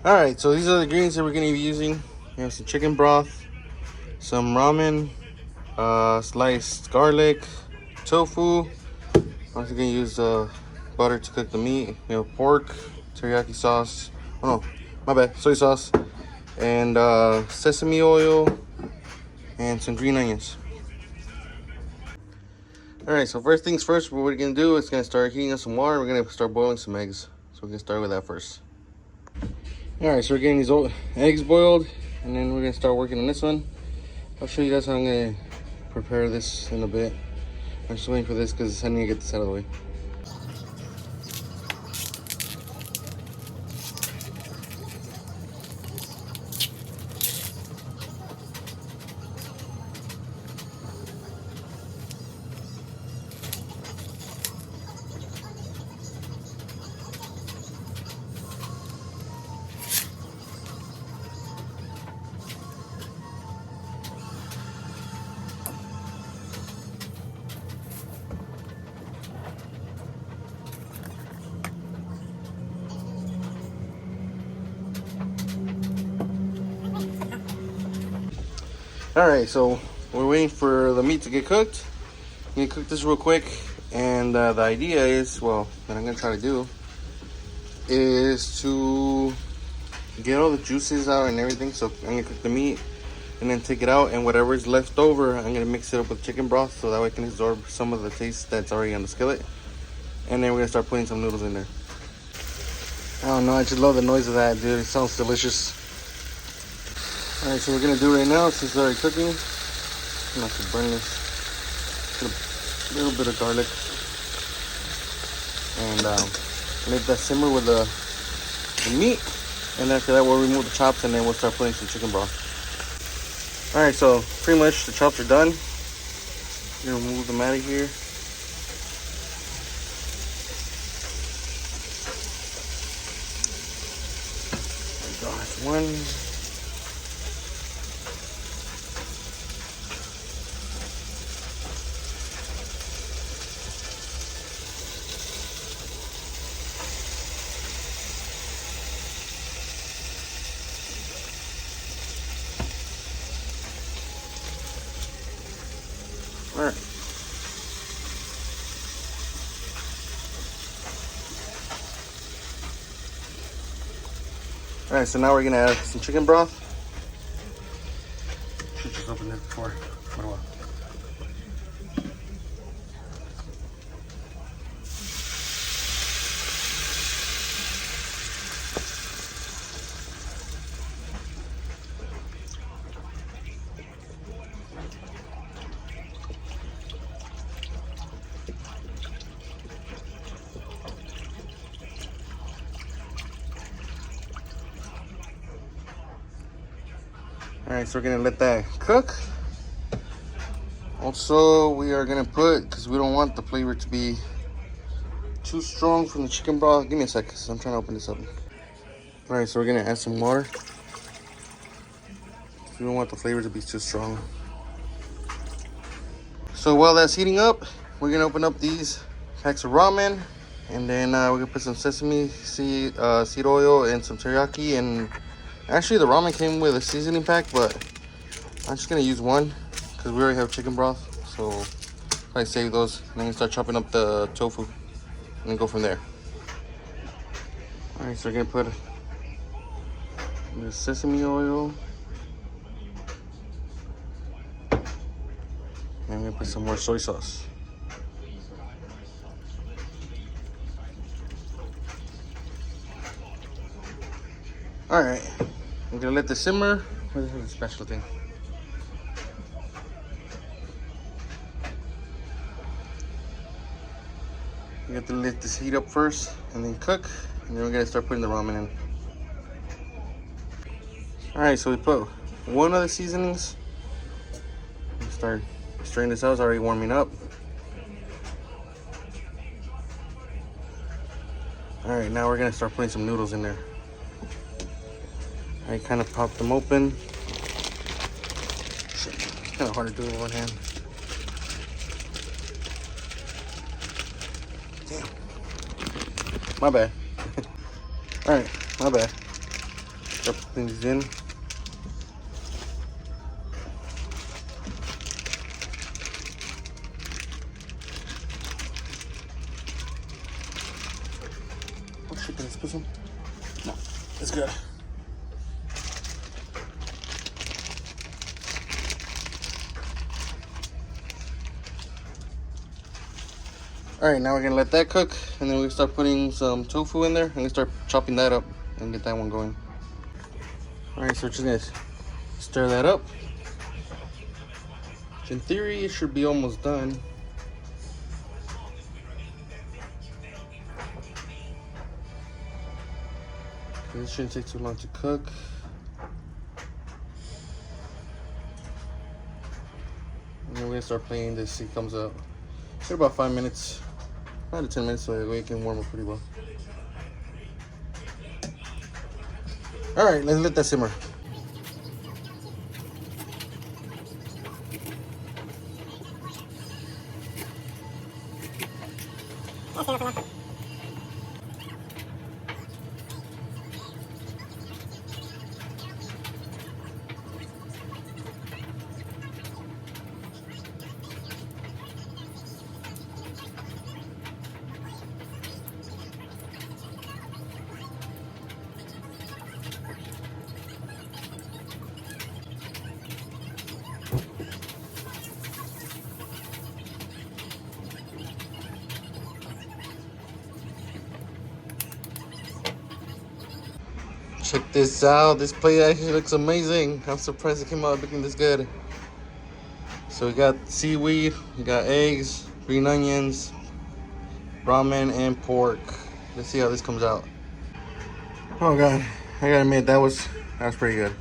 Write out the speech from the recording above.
All right, so these are the ingredients that we're gonna be using. We have some chicken broth, some ramen, sliced garlic, tofu. Also gonna use butter to cook the meat. We have pork, teriyaki sauce. Oh no, my bad, soy sauce, and sesame oil, and some green onions. All right, so first things first, what we're gonna do is gonna start heating up some water. We're gonna start boiling some eggs. So we're gonna start with that first. All right, so we're getting these eggs boiled, and then we're gonna start working on this one. I'll show you guys how I'm gonna prepare this in a bit. I'm just waiting for this because I need to get this out of the way. All right, so we're waiting for the meat to get cooked. I'm gonna cook this real quick, and the idea is, well, that I'm gonna try to do is to get all the juices out and everything. So I'm gonna cook the meat and then take it out, and whatever is left over, I'm gonna mix it up with chicken broth so that way I can absorb some of the taste that's already on the skillet. And then we're gonna start putting some noodles in there. I don't know, I just love the noise of that, dude. It sounds delicious. All right, so we're gonna do right now, since it's already cooking, I'm not gonna burn this. Put a little bit of garlic, and let that simmer with the meat. And after that, we'll remove the chops, and then we'll start putting some chicken broth. All right, so pretty much the chops are done. I'm gonna remove them out of here. There we go, that's one. All right. All right, so now we're gonna add some chicken broth. Should just open it before. What do I? All right, so we're gonna let that cook. Also, we are gonna put, because we don't want the flavor to be too strong from the chicken broth. Give me a sec, because I'm trying to open this up. All right, so we're gonna add some water. We don't want the flavor to be too strong. So while that's heating up, we're gonna open up these packs of ramen, and then we're gonna put some sesame seed oil and some teriyaki. And actually, the ramen came with a seasoning pack, but I'm just gonna use one because we already have chicken broth. So I save those, and then start chopping up the tofu, and then go from there. All right, so we're gonna put the sesame oil, and I'm gonna put some more soy sauce. All right, I'm gonna let this simmer. Where's the special thing? You have to let this heat up first and then cook, and then we're gonna start putting the ramen in. All right, so we put one of the seasonings. Start stirring this out. It's already warming up. All right, now we're gonna start putting some noodles in there. I kind of pop them open. Shit, it's kind of hard to do with one hand. Damn. My bad. All right, my bad. Start putting these in. Oh shit, did I spill some? No, it's good. Alright, now we're gonna let that cook, and then we start putting some tofu in there. I'm gonna start chopping that up and get that one going. Alright, so we're just gonna stir that up. In theory, it should be almost done. This shouldn't take too long to cook. And then we're gonna start playing this, see it comes out. For about 5 minutes, 5 to 10 minutes, so we can warm up pretty well. Alright, let's let that simmer. Check this out. This plate actually looks amazing. I'm surprised it came out looking this good. So we got seaweed, we got eggs, green onions, ramen, and pork. Let's see how this comes out. Oh god, I gotta admit that was pretty good.